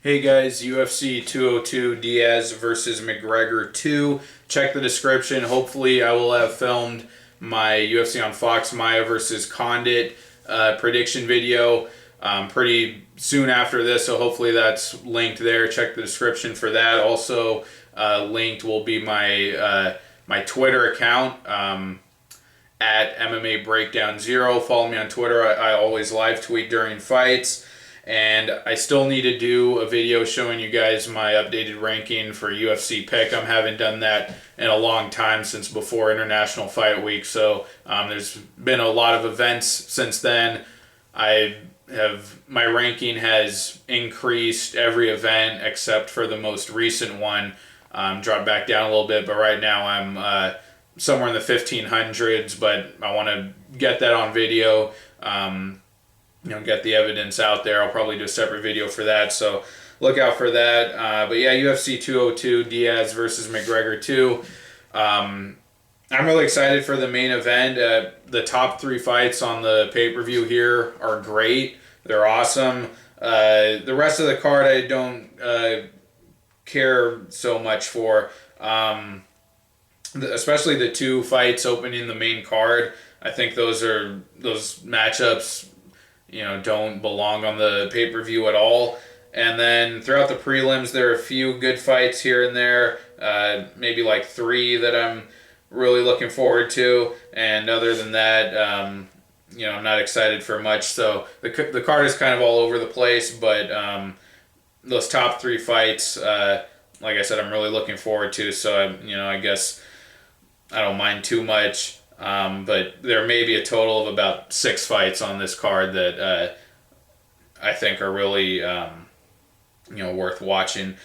Hey guys, UFC 202 Diaz versus McGregor 2. Check the description. Hopefully, I will have filmed my UFC on Fox Maya versus Condit prediction video pretty soon after this, so hopefully that's linked there. Check the description for that. Also, linked will be my Twitter account at MMA Breakdown 0. Follow me on Twitter. I always live tweet during fights. And I still need to do a video showing you guys my updated ranking for UFC Pick'em. Haven't done that in a long time, since before International Fight Week. So there's been a lot of events since then. My ranking has increased every event except for the most recent one. Dropped back down a little bit, but right now I'm somewhere in the 1500s. But I want to get that on video. Get the evidence out there. I'll probably do a separate video for that, so look out for that. But yeah, UFC 202 Diaz versus McGregor 2. I'm really excited for the main event. The top three fights on the pay-per-view here are great. They're awesome. The rest of the card I don't care so much for. Especially the two fights opening the main card. I think those matchups don't belong on the pay-per-view at all. And then throughout the prelims, there are a few good fights here and there. Maybe like 3 that I'm really looking forward to. And other than that, I'm not excited for much. So the card is kind of all over the place. But those top 3 fights, like I said, I'm really looking forward to. So, I guess I don't mind too much. But there may be a total of about 6 fights on this card that I think are really worth watching.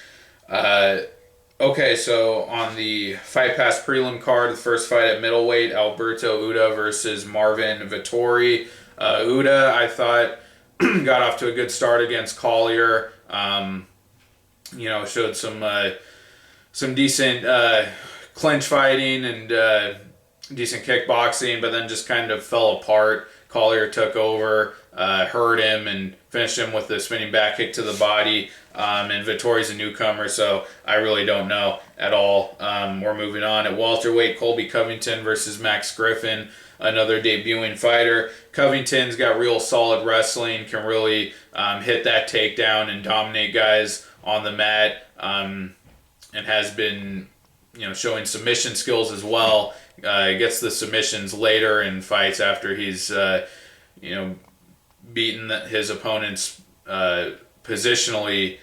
Okay, so on the Fight Pass prelim card, the first fight at middleweight, Alberto Uda versus Marvin Vettori. Uda, I thought, got off to a good start against Collier. Showed some decent clinch fighting and decent kickboxing, but then just kind of fell apart. Collier took over, hurt him, and finished him with a spinning back kick to the body. And Vettori's a newcomer, so I really don't know at all. We're moving on. At welterweight, Colby Covington versus Max Griffin, another debuting fighter. Covington's got real solid wrestling, can really hit that takedown and dominate guys on the mat, and has been showing submission skills as well. Gets the submissions later in fights after he's beaten his opponents positionally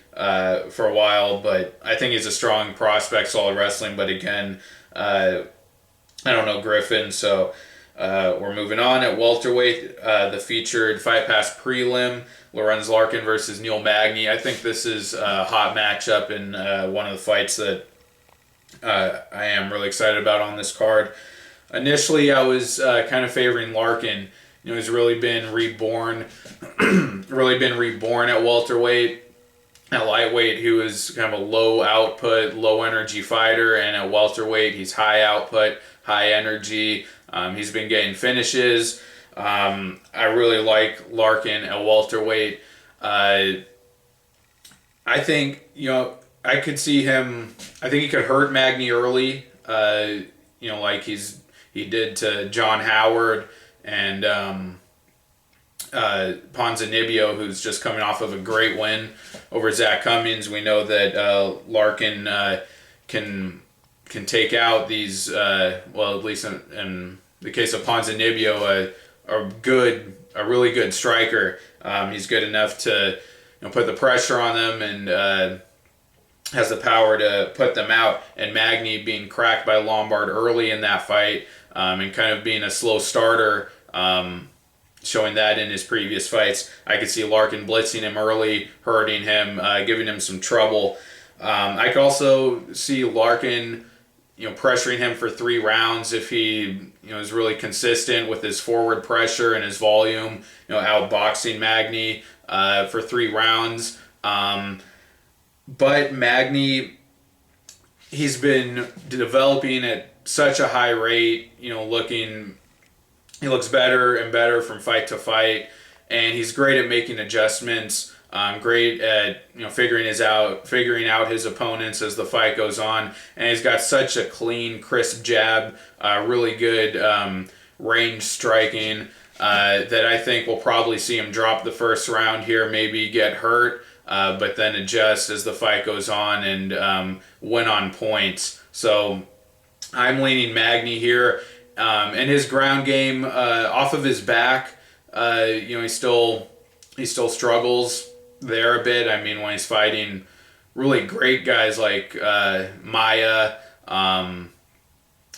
for a while. But I think he's a strong prospect, solid wrestling. But again, I don't know Griffin, so we're moving on. At welterweight, the featured Fight Pass prelim, Lorenz Larkin versus Neil Magny. I think this is a hot matchup and one of the fights that I am really excited about on this card. Initially, I was kind of favoring Larkin. He's really been reborn, at welterweight. At lightweight, he was kind of a low output, low energy fighter, and at welterweight, he's high output, high energy. He's been getting finishes. I really like Larkin at welterweight. I think I could see him. I think he could hurt Magny early. Like he did to John Howard and Ponzinibbio, who's just coming off of a great win over Zach Cummings. We know that Larkin can take out these. At least in the case of Ponzinibbio, a really good striker. He's good enough to put the pressure on them and has the power to put them out. And Magny being cracked by Lombard early in that fight, and kind of being a slow starter, showing that in his previous fights. I could see Larkin blitzing him early, hurting him, giving him some trouble. I could also see Larkin, pressuring him for 3 rounds if he, is really consistent with his forward pressure and his volume, outboxing Magny for 3 rounds. But Magny, he's been developing at such a high rate, he looks better and better from fight to fight, and he's great at making adjustments Great at figuring out his opponents as the fight goes on, and he's got such a clean, crisp jab, really good range striking. That I think we'll probably see him drop the first round here, maybe get hurt, but then adjust as the fight goes on and win on points. So I'm leaning Magny here, and his ground game off of his back. He still struggles there a bit. I mean, when he's fighting really great guys like Maya, some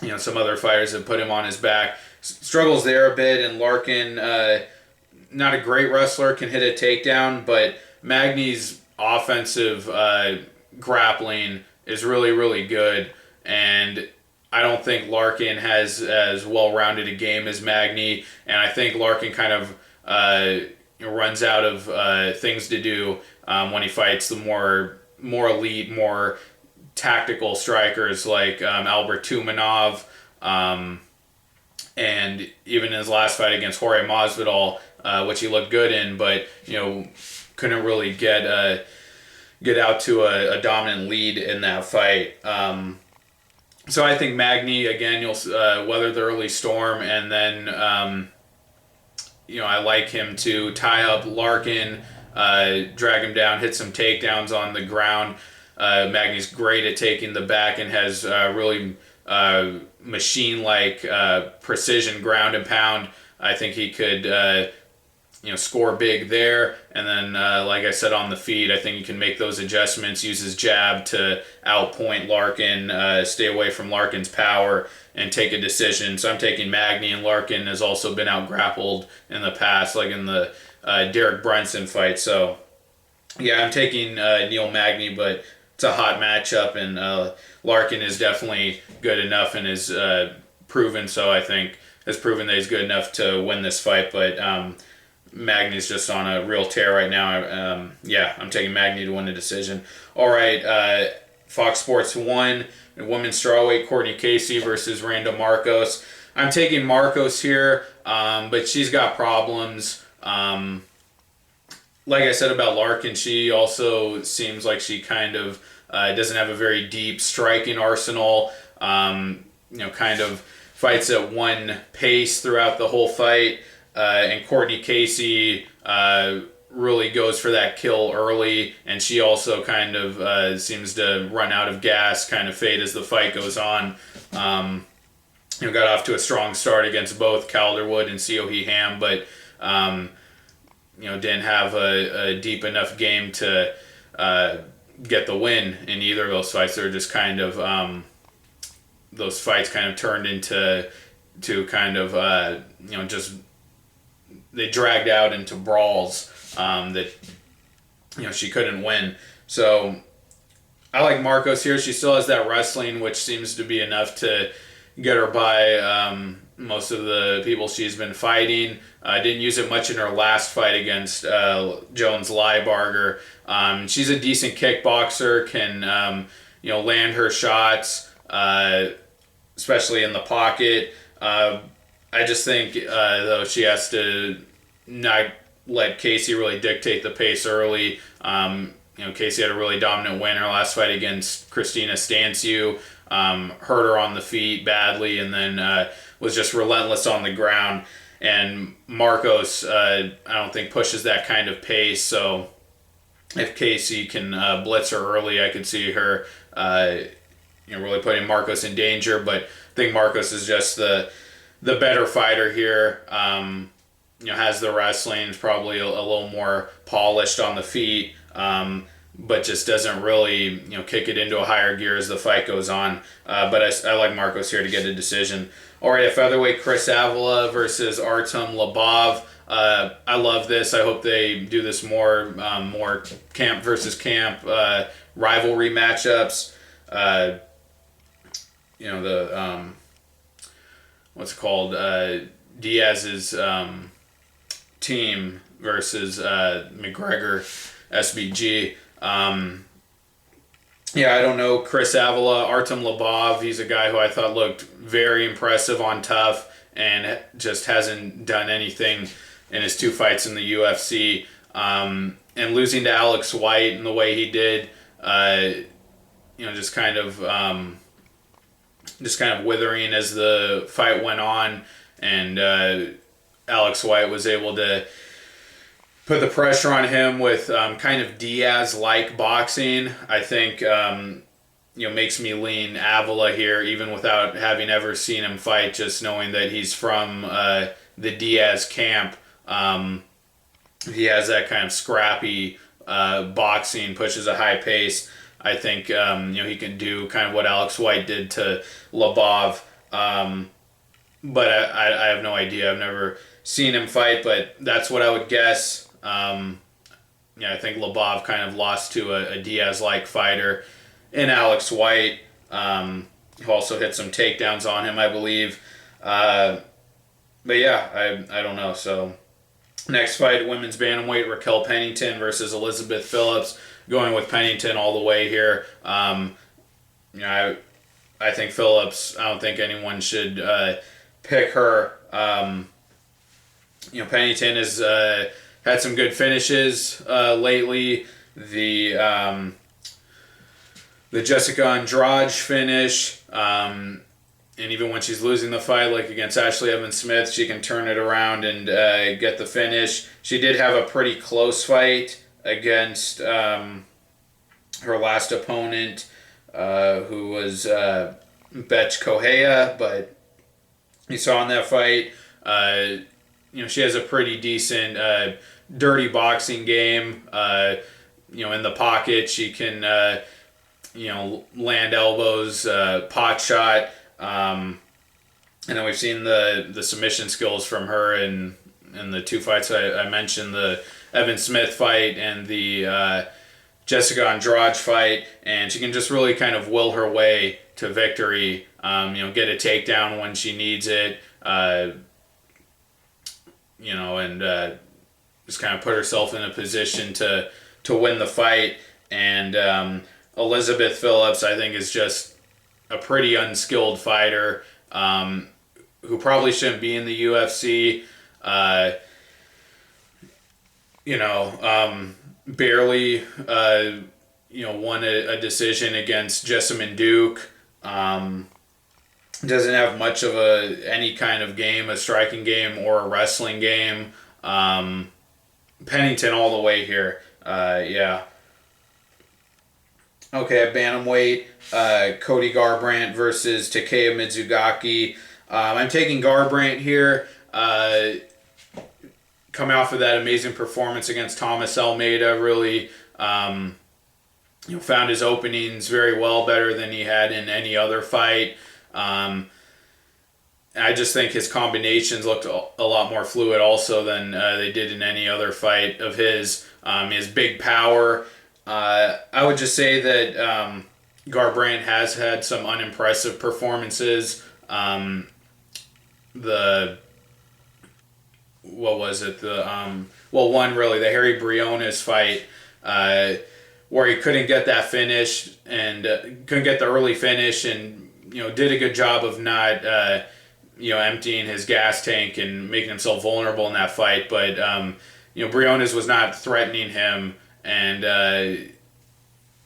other fighters have put him on his back. Struggles there a bit, and Larkin, not a great wrestler, can hit a takedown, but Magny's offensive grappling is really, really good, and I don't think Larkin has as well-rounded a game as Magny, and I think Larkin kind of runs out of things to do when he fights the more elite, more tactical strikers like Albert Tumanov, and even in his last fight against Jorge Masvidal, which he looked good in, but couldn't really get out to a dominant lead in that fight. So I think Magny, again, you'll weather the early storm, and then I like him to tie up Larkin, drag him down, hit some takedowns on the ground. Magny's great at taking the back and has really machine-like precision ground and pound. I think he could score big there, and then like I said, on the feet, I think he can make those adjustments, use his jab to outpoint Larkin, stay away from Larkin's power, and take a decision. So I'm taking Magny, and Larkin has also been out-grappled in the past, like in the Derek Brunson fight. So yeah, I'm taking Neil Magny, but it's a hot matchup, and Larkin is definitely good enough and is proven, so I think has proven that he's good enough to win this fight, but Magny's just on a real tear right now. I'm taking Magny to win the decision. All right, Fox Sports 1, women's strawweight, Courtney Casey versus Randa Markos. I'm taking Markos here, but she's got problems. Like I said about Larkin, she also seems like she kind of doesn't have a very deep striking arsenal. Kind of fights at one pace throughout the whole fight. And Courtney Casey really goes for that kill early, and she also kind of seems to run out of gas, kind of fade as the fight goes on. Got off to a strong start against both Calderwood and Seohee Ham, but didn't have a deep enough game to get the win in either of those fights. They were just kind of those fights kind of turned into kind of just they dragged out into brawls that she couldn't win. So I like Markos here. She still has that wrestling, which seems to be enough to get her by most of the people she's been fighting. Didn't use it much in her last fight against Jones Liebarger. She's a decent kickboxer, can land her shots, especially in the pocket. I just think, though, she has to not let Casey really dictate the pace early. Casey had a really dominant win in her last fight against Christina Stanciu, hurt her on the feet badly, and then was just relentless on the ground. And Markos, I don't think, pushes that kind of pace. So if Casey can blitz her early, I could see her really putting Markos in danger. But I think Markos is just the better fighter here. Has the wrestling, is probably a little more polished on the feet, but just doesn't really kick it into a higher gear as the fight goes on. But I like Markos here to get a decision. All right, at featherweight, Chris Avila versus Artem Lobov. I love this. I hope they do this more camp versus camp rivalry matchups. What's it called? Diaz's team versus McGregor SBG. I don't know Chris Avila. Artem Lobov, he's a guy who I thought looked very impressive on Tough and just hasn't done anything in his two fights in the UFC. and losing to Alex White in the way he did, just kind of withering as the fight went on, and Alex White was able to put the pressure on him with kind of Diaz-like boxing. I think makes me lean Avila here, even without having ever seen him fight. Just knowing that he's from the Diaz camp, he has that kind of scrappy boxing, pushes a high pace. I think he can do kind of what Alex White did to Lobov. But I have no idea. I've never seen him fight, but that's what I would guess. I think Lobov kind of lost to a Diaz-like fighter in Alex White, who also hit some takedowns on him, I believe. But yeah, I don't know. So next fight, women's bantamweight, Raquel Pennington versus Elizabeth Phillips. Going with Pennington all the way here. I think Phillips, I don't think anyone should pick her. Pennington has had some good finishes lately. The Jessica Andrade finish, and even when she's losing the fight, like against Ashley Evans-Smith, she can turn it around and get the finish. She did have a pretty close fight against her last opponent, who was Betch Correia, but you saw in that fight, she has a pretty decent dirty boxing game. In the pocket, she can land elbows, pot shot, and then we've seen the submission skills from her in the two fights I mentioned, the Evan Smith fight and the Jessica Andrade fight, and she can just really kind of will her way to victory. Get a takedown when she needs it, and just kind of put herself in a position to win the fight. And Elizabeth Phillips, I think, is just a pretty unskilled fighter, who probably shouldn't be in the UFC. Barely, won a decision against Jessamine Duke. Doesn't have much of any kind of game, a striking game or a wrestling game. Pennington all the way here. Yeah. Okay, at bantamweight, Cody Garbrandt versus Takeya Mizugaki. I'm taking Garbrandt here. Coming off of that amazing performance against Thomas Almeida, really found his openings very well, better than he had in any other fight. I just think his combinations looked a lot more fluid also than they did in any other fight of his. His big power. I would just say that Garbrandt has had some unimpressive performances. What was it? One really, the Harry Briones fight, where he couldn't get that finish and couldn't get the early finish, and did a good job of not emptying his gas tank and making himself vulnerable in that fight. But Briones was not threatening him, and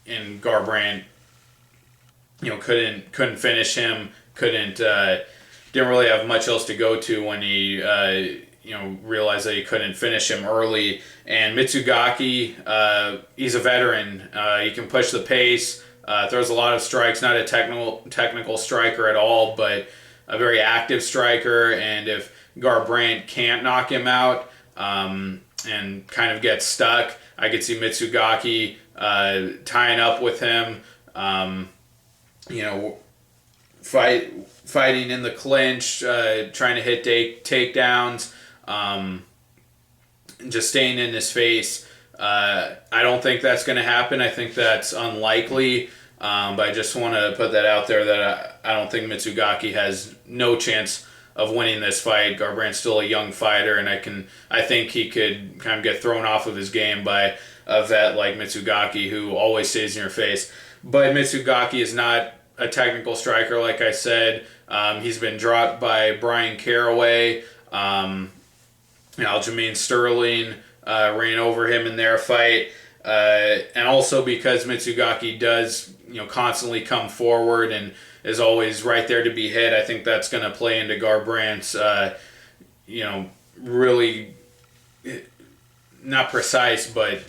Garbrandt couldn't finish him, didn't really have much else to go to when he realized that he couldn't finish him early. And Mizugaki, he's a veteran. He can push the pace, throws a lot of strikes, not a technical striker at all, but a very active striker. And if Garbrandt can't knock him out and kind of get stuck, I could see Mizugaki tying up with him, fighting in the clinch, trying to hit takedowns, just staying in his face. I don't think that's going to happen. I think that's unlikely. But I just want to put that out there that I don't think Mizugaki has no chance of winning this fight. Garbrandt's still a young fighter, and I think he could kind of get thrown off of his game by a vet like Mizugaki, who always stays in your face. But Mizugaki is not a technical striker, like I said. He's been dropped by Brian Caraway, Aljamain Sterling, ran over him in their fight. And also because Mizugaki does, constantly come forward and is always right there to be hit, I think that's going to play into Garbrandt's, really not precise, but,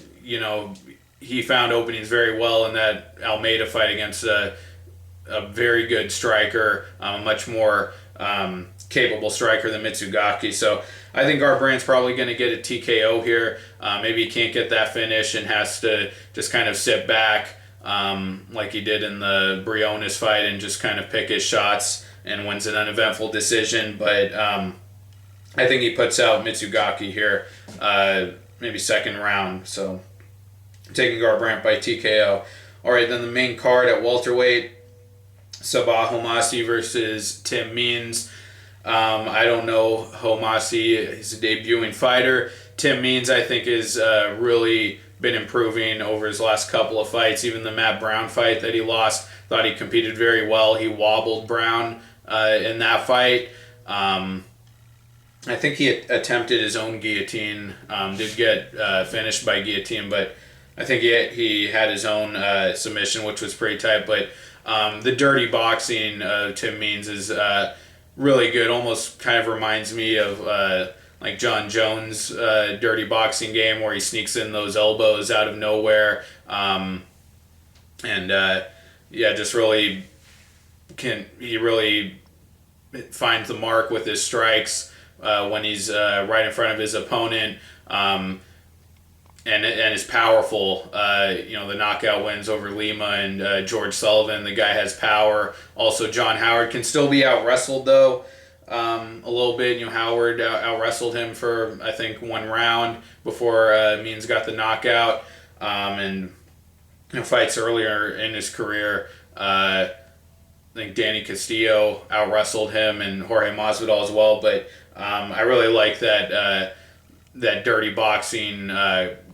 he found openings very well in that Almeida fight against a very good striker, a much more capable striker than Mizugaki. So I think Garbrandt's probably going to get a TKO here. Maybe he can't get that finish and has to just kind of sit back like he did in the Briones fight and just kind of pick his shots and wins an uneventful decision. But I think he puts out Mizugaki here, maybe second round. So taking Garbrandt by TKO. All right, then the main card at welterweight, Sabah Homasi versus Tim Means. I don't know Homasi. He's a debuting fighter. Tim Means, I think, has really been improving over his last couple of fights. Even the Matt Brown fight that he lost, thought he competed very well. He wobbled Brown in that fight. I think he attempted his own guillotine. Did get finished by guillotine, but I think he had his own submission, which was pretty tight. But the dirty boxing Tim Means is really good. Almost kind of reminds me of like John Jones' dirty boxing game, where he sneaks in those elbows out of nowhere, just really finds the mark with his strikes when he's right in front of his opponent. And is powerful. The knockout wins over Lima and George Sullivan. The guy has power. Also, John Howard can still be out-wrestled, though, a little bit. Howard out-wrestled him for, I think, one round before Means got the knockout. Fights earlier in his career, I think Danny Castillo out-wrestled him and Jorge Masvidal as well. But I really like that dirty boxing,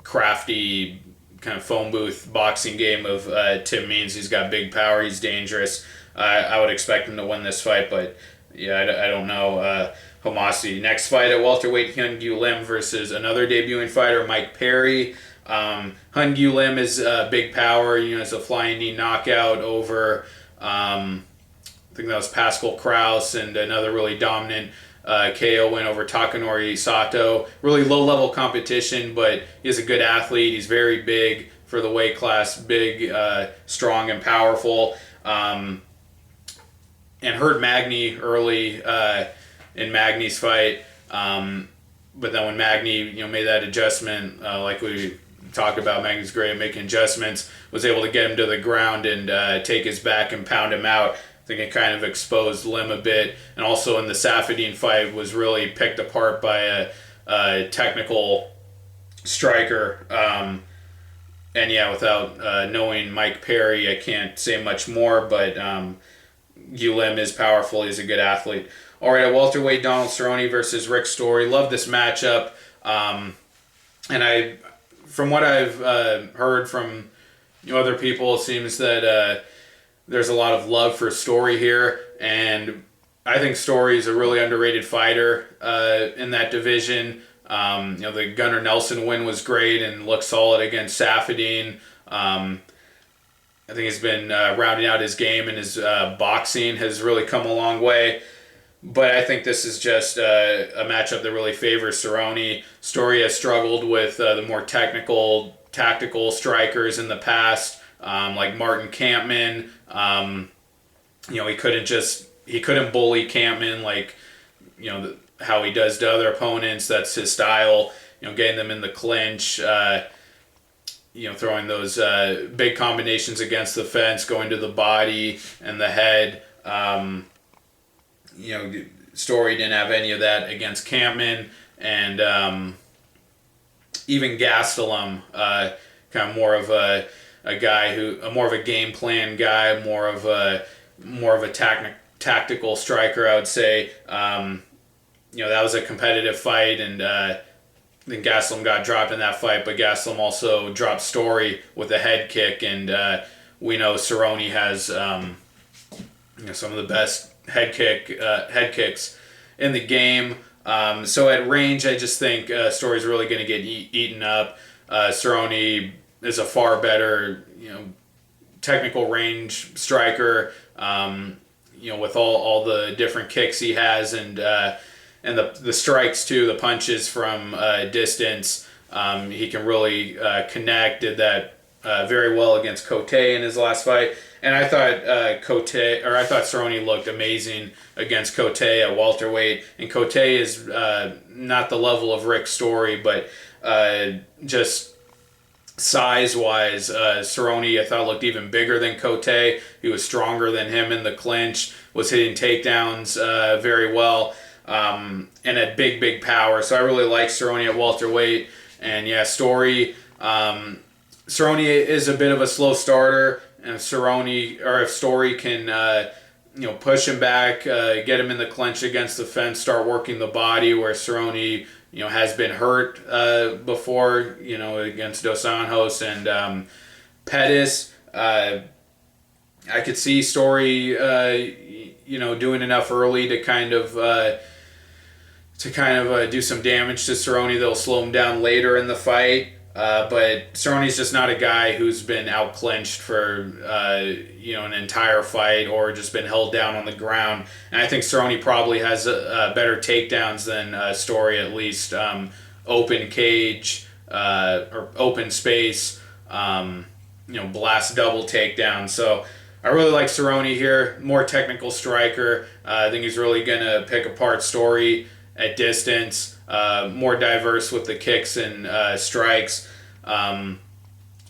crafty kind of phone booth boxing game of Tim Means. He's got big power. He's dangerous. I would expect him to win this fight, but yeah, I don't know. Homasi. Next fight at welterweight, Hyun-Gyu Lim versus another debuting fighter, Mike Perry. Hyun-Gyu Lim is big power. It's a flying knee knockout over, I think that was Pascal Kraus, and another really dominant KO win over Takanori Sato. Really low-level competition, but he's a good athlete. He's very big for the weight class, big, strong, and powerful. And hurt Magny early in Magny's fight. But then when Magny made that adjustment, like we talked about, Magny's great at making adjustments, was able to get him to the ground and take his back and pound him out. I think it kind of exposed Lim a bit, and also in the Saffiedine fight was really picked apart by a technical striker. Without knowing Mike Perry, I can't say much more, but Gyu Lim is powerful. He's a good athlete. All right, at welterweight, Donald Cerrone versus Rick Story. Love this matchup, and from what I've heard from other people, it seems that there's a lot of love for Story here, and I think Story is a really underrated fighter in that division. The Gunnar Nelson win was great and looked solid against Saffiedine. I think he's been rounding out his game, and his boxing has really come a long way. But I think this is just a matchup that really favors Cerrone. Story has struggled with the more technical, tactical strikers in the past, like Martin Kampmann. He couldn't bully Kampmann like how he does to other opponents. That's his style. Getting them in the clinch. Throwing those big combinations against the fence, going to the body and the head. Story didn't have any of that against Kampmann, and even Gastelum, kind of more of a guy more of a game plan guy, more of a tactical striker, I would say. That was a competitive fight, and I think Gastelum got dropped in that fight, but Gastelum also dropped Story with a head kick, and we know Cerrone has some of the best head kicks in the game. So at range, I just think Story's really going to get eaten up. Cerrone is a far better, technical range striker. With all the different kicks he has and the strikes too, the punches from distance. He can really connect. Did that very well against Cote in his last fight. And I thought I thought Cerrone looked amazing against Cote at welterweight. And Cote is not the level of Rick Story, but just size-wise, Cerrone I thought looked even bigger than Cote. He was stronger than him in the clinch, was hitting takedowns very well, and had big power. So I really like Cerrone at welterweight. And yeah, Story, Cerrone is a bit of a slow starter. And if Story can, push him back, get him in the clinch against the fence, start working the body where Cerrone, has been hurt before, against Dos Anjos and Pettis. I could see Story, doing enough early to kind of do some damage to Cerrone. They'll slow him down later in the fight. But Cerrone's just not a guy who's been out-clinched for, an entire fight or just been held down on the ground. And I think Cerrone probably has better takedowns than Story, at least. Open cage, or open space, blast double takedown. So I really like Cerrone here. More technical striker. I think he's really going to pick apart Story at distance. More diverse with the kicks and strikes.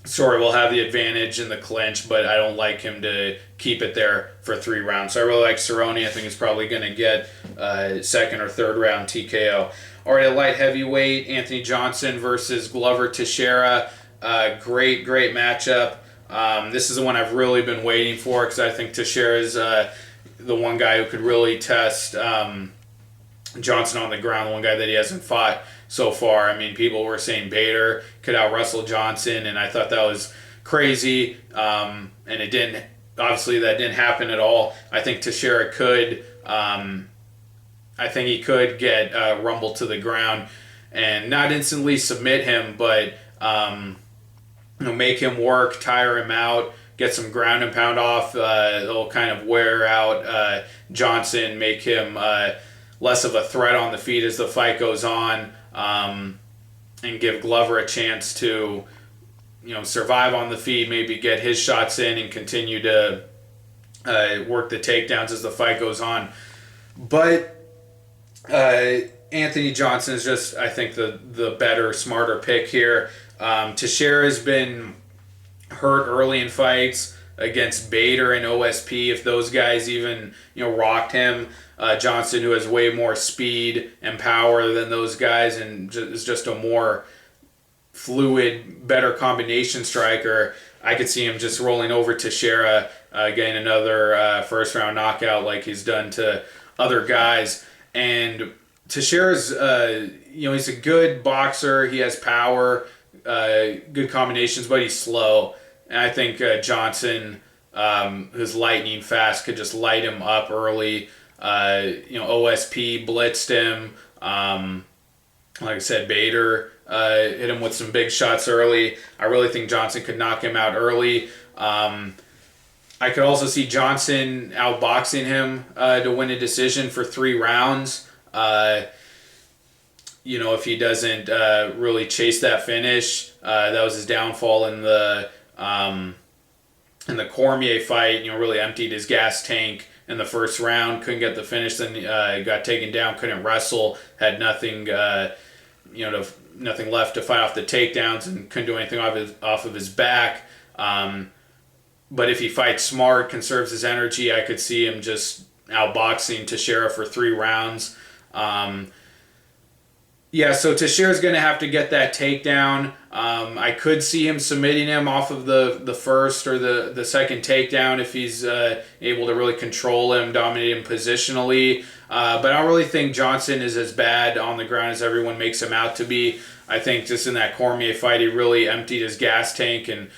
Story will have the advantage in the clinch, but I don't like him to keep it there for 3 rounds. So I really like Cerrone. I think he's probably going to get second or third round TKO. All right, at light heavyweight, Anthony Johnson versus Glover Teixeira. Great matchup. This is the one I've really been waiting for because I think Teixeira is the one guy who could really test Johnson on the ground, the one guy that he hasn't fought so far. I mean, people were saying Bader could out-wrestle Johnson, and I thought that was crazy, and it didn't. Obviously, that didn't happen at all. I think Teixeira could. I think he could get Rumble to the ground and not instantly submit him, but make him work, tire him out, get some ground and pound off. It'll kind of wear out Johnson, make him less of a threat on the feet as the fight goes on, and give Glover a chance to, survive on the feet, maybe get his shots in and continue to work the takedowns as the fight goes on. But Anthony Johnson is just, I think, the better, smarter pick here. Teixeira has been hurt early in fights against Bader and OSP. If those guys even, rocked him, Johnson, who has way more speed and power than those guys and is just a more fluid, better combination striker, I could see him just rolling over Teixeira, getting another first round knockout like he's done to other guys. And Teixeira's, he's a good boxer. He has power, good combinations, but he's slow. And I think Johnson, who's lightning fast, could just light him up early. OSP blitzed him. Like I said, Bader hit him with some big shots early. I really think Johnson could knock him out early. I could also see Johnson outboxing him to win a decision for 3 rounds. If he doesn't really chase that finish, that was his downfall in the Cormier fight. Really emptied his gas tank in the first round, couldn't get the finish, then got taken down, couldn't wrestle, had nothing, nothing left to fight off the takedowns, and couldn't do anything off of his back. But if he fights smart, conserves his energy, I could see him just outboxing Teixeira for 3 rounds. So Teixeira's going to have to get that takedown. I could see him submitting him off of the first or the second takedown if he's able to really control him, dominate him positionally. But I don't really think Johnson is as bad on the ground as everyone makes him out to be. I think just in that Cormier fight, he really emptied his gas tank, and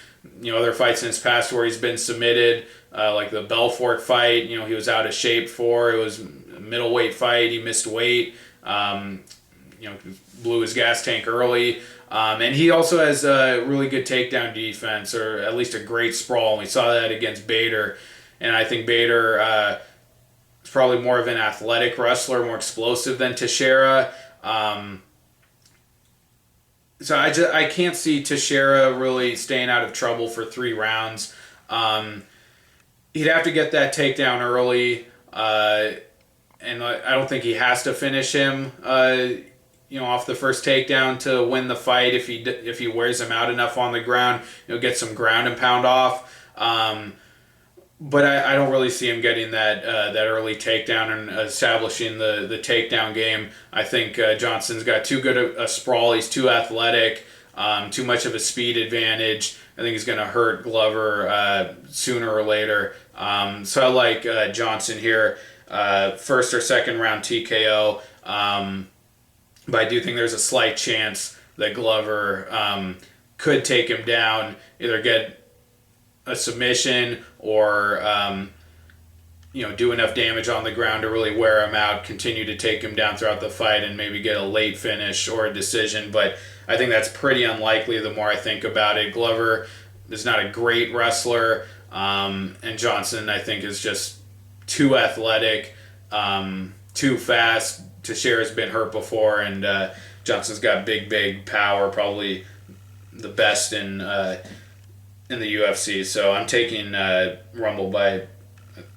other fights in his past where he's been submitted, like the Belfort fight, he was out of shape for. It was a middleweight fight. He missed weight. Blew his gas tank early. And he also has a really good takedown defense, or at least a great sprawl. And we saw that against Bader. And I think Bader is probably more of an athletic wrestler, more explosive than Teixeira. So I can't see Teixeira really staying out of trouble for 3 rounds. He'd have to get that takedown early, and I don't think he has to finish him, off the first takedown to win the fight. If he wears him out enough on the ground, get some ground and pound off. But I don't really see him getting that early takedown and establishing the takedown game. I think Johnson's got too good a sprawl. He's too athletic, too much of a speed advantage. I think he's going to hurt Glover sooner or later. So I like Johnson here, first or second round TKO. But I do think there's a slight chance that Glover could take him down, either get a submission or do enough damage on the ground to really wear him out, continue to take him down throughout the fight, and maybe get a late finish or a decision. But I think that's pretty unlikely the more I think about it. Glover is not a great wrestler, and Johnson, I think, is just too athletic, too fast. Teixeira's been hurt before, and Johnson's got big power, probably the best in the UFC. So I'm taking Rumble by,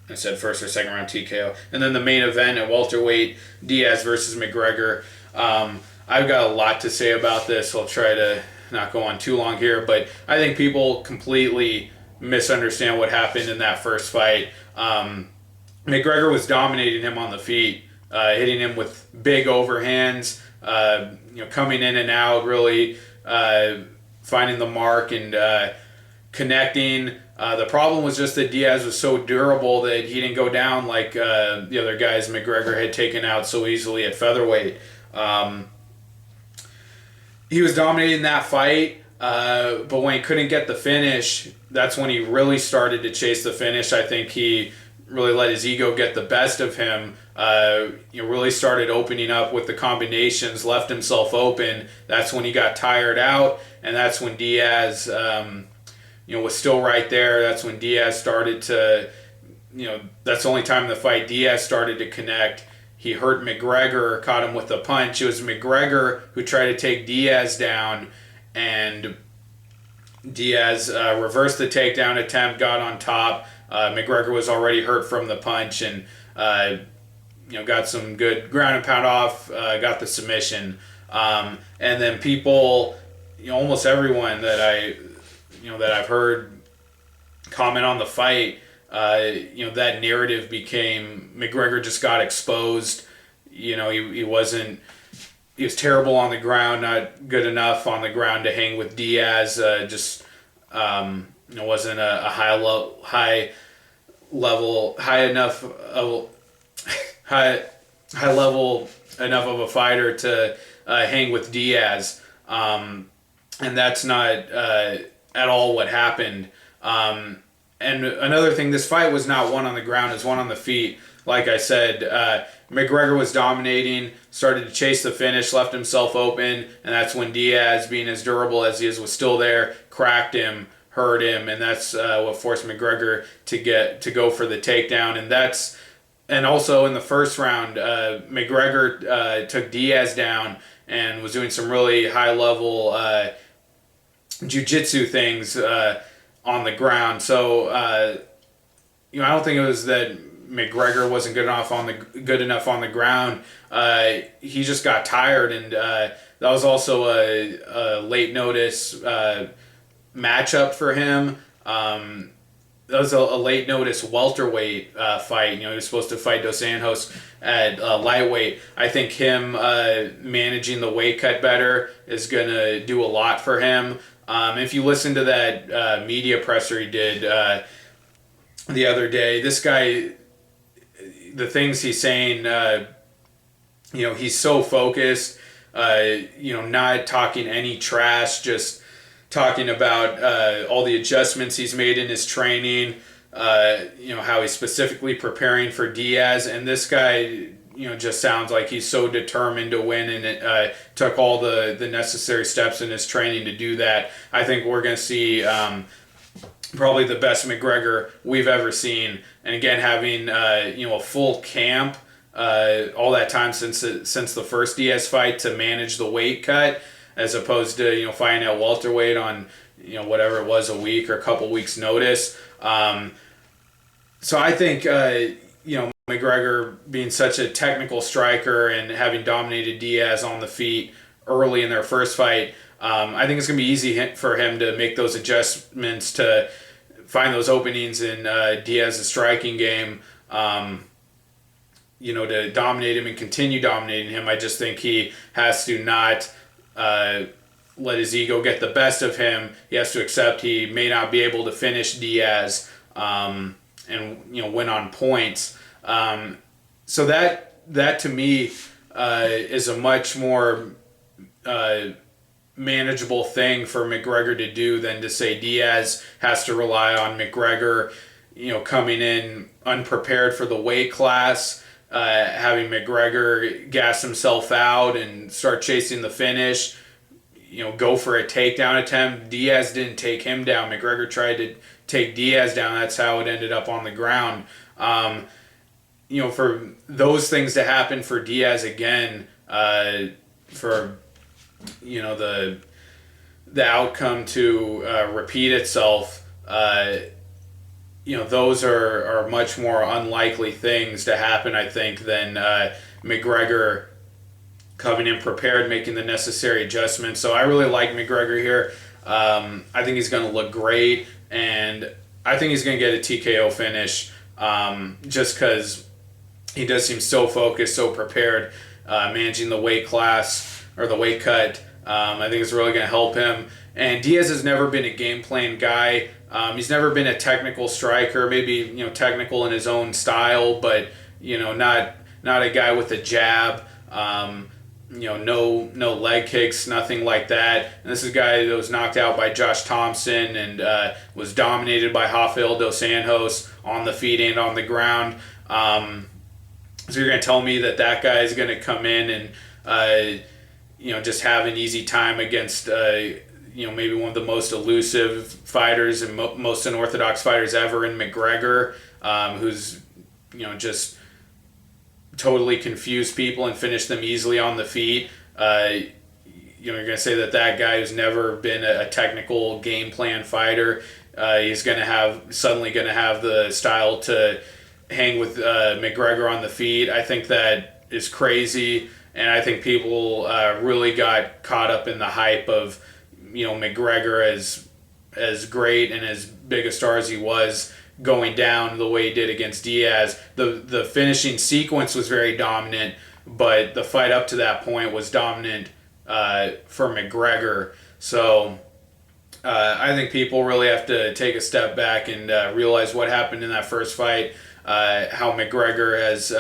I said, first or second round TKO. And then the main event at welterweight, Diaz versus McGregor. I've got a lot to say about this. I'll try to not go on too long here, but I think people completely misunderstand what happened in that first fight. McGregor was dominating him on the feet, hitting him with big overhands, coming in and out, really finding the mark and connecting. The problem was just that Diaz was so durable that he didn't go down like the other guys McGregor had taken out so easily at featherweight. He was dominating that fight, but when he couldn't get the finish, that's when he really started to chase the finish. I think he really let his ego get the best of him. Really started opening up with the combinations, left himself open. That's when he got tired out, and that's when Diaz was still right there. That's when Diaz started to, that's the only time in the fight Diaz started to connect. He hurt McGregor, caught him with a punch. It was McGregor who tried to take Diaz down, and Diaz reversed the takedown attempt, got on top. McGregor was already hurt from the punch, and got some good ground and pound off, got the submission. And then people, almost everyone that I've heard comment on the fight, that narrative became McGregor just got exposed. He was terrible on the ground, not good enough on the ground to hang with Diaz. Wasn't a high level enough of a fighter to hang with Diaz, and that's not at all what happened. And another thing, this fight was not won on the ground, it was won on the feet. Like I said, McGregor was dominating, started to chase the finish, left himself open, and that's when Diaz, being as durable as he is, was still there, cracked him, hurt him, and that's what forced McGregor to go for the takedown. And also in the first round, McGregor took Diaz down and was doing some really high-level jiu-jitsu things on the ground. So, I don't think it was that McGregor wasn't good enough on the ground. He just got tired, and that was also a late notice matchup for him. That was a late notice welterweight fight. He was supposed to fight Dos Anjos at lightweight. I think him managing the weight cut better is going to do a lot for him. If you listen to that media presser he did the other day, this guy, the things he's saying, he's so focused, not talking any trash, just talking about all the adjustments he's made in his training, how he's specifically preparing for Diaz. And this guy just sounds like he's so determined to win, and it took all the necessary steps in his training to do that. I think we're going to see probably the best McGregor we've ever seen. And again, having a full camp all that time since the first Diaz fight to manage the weight cut, as opposed to fighting at welterweight on whatever it was, a week or a couple weeks notice. So I think McGregor being such a technical striker and having dominated Diaz on the feet early in their first fight, I think it's going to be easy for him to make those adjustments to find those openings in Diaz's striking game, to dominate him and continue dominating him. I just think he has to not let his ego get the best of him. He has to accept he may not be able to finish Diaz and win on points. So that to me is a much more manageable thing for McGregor to do than to say Diaz has to rely on McGregor, coming in unprepared for the weight class, having McGregor gas himself out and start chasing the finish, go for a takedown attempt. Diaz didn't take him down. McGregor tried to take Diaz down. That's how it ended up on the ground. For those things to happen for Diaz again, for the outcome to repeat itself, those are much more unlikely things to happen, I think, than McGregor coming in prepared, making the necessary adjustments. So I really like McGregor here. I think he's going to look great, and I think he's going to get a TKO finish, just because he does seem so focused, so prepared, managing the weight class or the weight cut. I think it's really going to help him. And Diaz has never been a game plan guy. He's never been a technical striker, maybe technical in his own style, but not a guy with a jab. No leg kicks, nothing like that. And this is a guy that was knocked out by Josh Thompson and was dominated by Rafael dos Anjos on the feet and on the ground. So you're going to tell me that guy is going to come in and just have an easy time against maybe one of the most elusive fighters and most unorthodox fighters ever in McGregor, who's just totally confuse people and finish them easily on the feet. You're going to say that guy who's never been a technical game plan fighter, he's suddenly going to have the style to hang with McGregor on the feet. I think that is crazy, and I think people really got caught up in the hype of McGregor as great and as big a star as he was, going down the way he did against Diaz. The finishing sequence was very dominant, but the fight up to that point was dominant for McGregor. So I think people really have to take a step back and realize what happened in that first fight, how McGregor has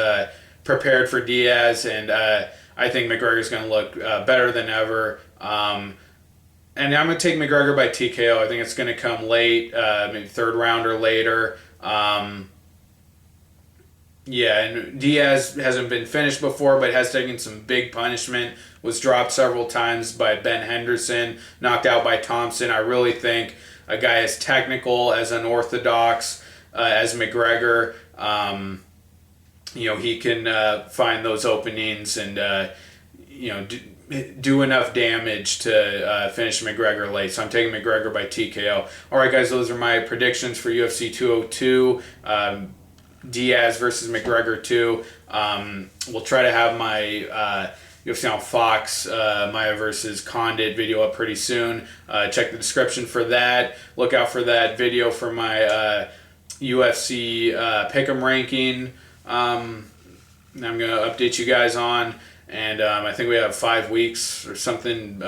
prepared for Diaz, and I think McGregor's going to look better than ever. And I'm going to take McGregor by TKO. I think it's going to come late, maybe third round or later. And Diaz hasn't been finished before, but has taken some big punishment. Was dropped several times by Ben Henderson, knocked out by Thompson. I really think a guy as technical, as unorthodox as McGregor, he can find those openings and do enough damage to finish McGregor late. So I'm taking McGregor by TKO. All right, guys, those are my predictions for UFC 202. Diaz versus McGregor 2. We'll try to have my UFC on Fox, Maya versus Condit video up pretty soon. Check the description for that. Look out for that video for my UFC Pick'em ranking. I'm going to update you guys on. And I think we have 5 weeks or something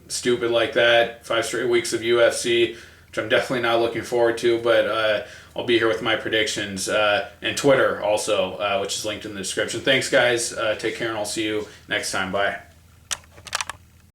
stupid like that. 5 straight weeks of UFC, which I'm definitely not looking forward to. But I'll be here with my predictions. And Twitter also, which is linked in the description. Thanks, guys. Take care, and I'll see you next time. Bye.